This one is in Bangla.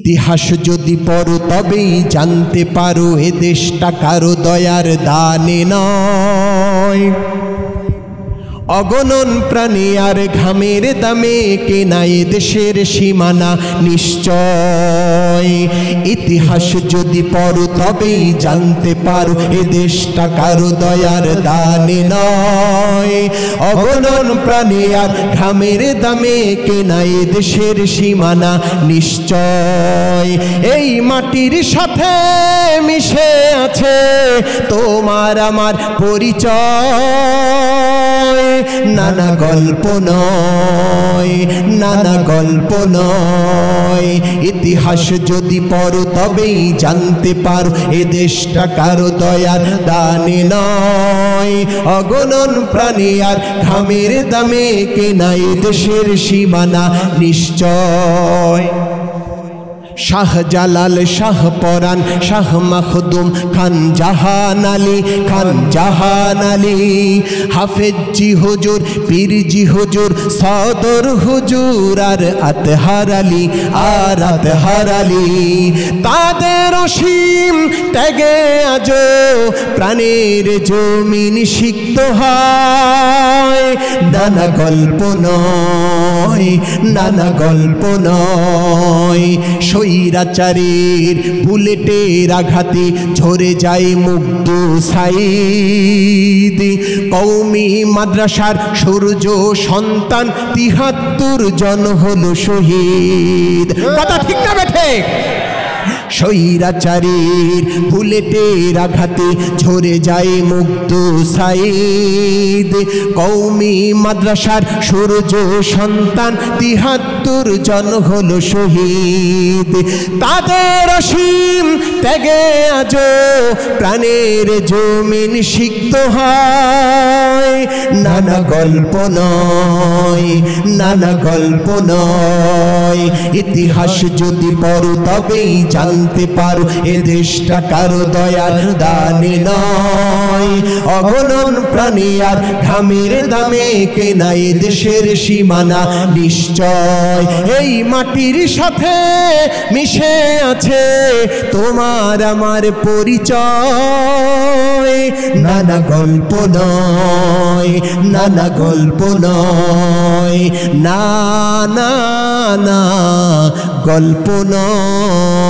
ইতিহাস যদি পড়ো তবেই জানতে পারো এ দেশটা কারো দয়ার দানে নয়। অগণন প্রাণী আর ঘামের দামে কেনা এ দেশের সীমানা নিশ্চয়। ইতিহাস যদি পড়ো তবেই জানতে পারো এ দেশটা কারো দয়ার দানে নয়। অগণন প্রাণী আর ঘামের দামে কেনা এ দেশের সীমানা নিশ্চয়। এই মাটির সাথে মিশে আছে তোমার আমার পরিচয়। নানা গল্প নয়, নানা গল্প নয়। ইতিহাস যদি পড়ো তবেই জানতে পারো এ দেশটা কারো দয়ার দানে নয়। অগণন প্রাণী আর ঘামের দামে কেনা এ দেশের সীমানা নিশ্চয়। শাহজালাল, শাহ পরাণ, শাহ মখদুম, খান জাহান আলী, খান জাহান আলী, হাফেজি হুজুর, পীরজি হুজুর, সদর হুজুর আর আতহার আলী, আর আতহার আলী। তাদের অসীম ত্যাগে আজ প্রাণের জমিন সিক্ত হয়। নানা গল্প নয়, নানা গল্প নয়। স্বৈরাচারের বুলেটের আঘাতে ঝরে যায় মুগ্ধ সাইদ। কওমি মাদ্রাসার সূর্য সন্তান ৭৩ জন হলো শহীদ। কথা ঠিক না বেঠে? স্বৈরাচারের বুলেটের আঘাতে ঝরে যায় মুগ্ধ সাইদ। কওমি মাদ্রাসার সূর্য সন্তান ৭৩ জন হলো শহীদ। তাদের অসীম ত্যাগে আজ প্রাণের জমিন সিক্ত হয়। নানা গল্প নয়, নানা গল্প নয়। ইতিহাস যদি পড়ো তবেই জানতে পারো এ দেশটা কারো দয়ার দানে নয়। অগণন প্রাণী আর ঘামের দামে কেনা এ দেশের সীমানা নিশ্চয়। এই মাটির সাথে মিশে আছে তোমার আমার পরিচয়। নানা গল্প নয়, নানা গল্প নয়, না না না গল্প নয়।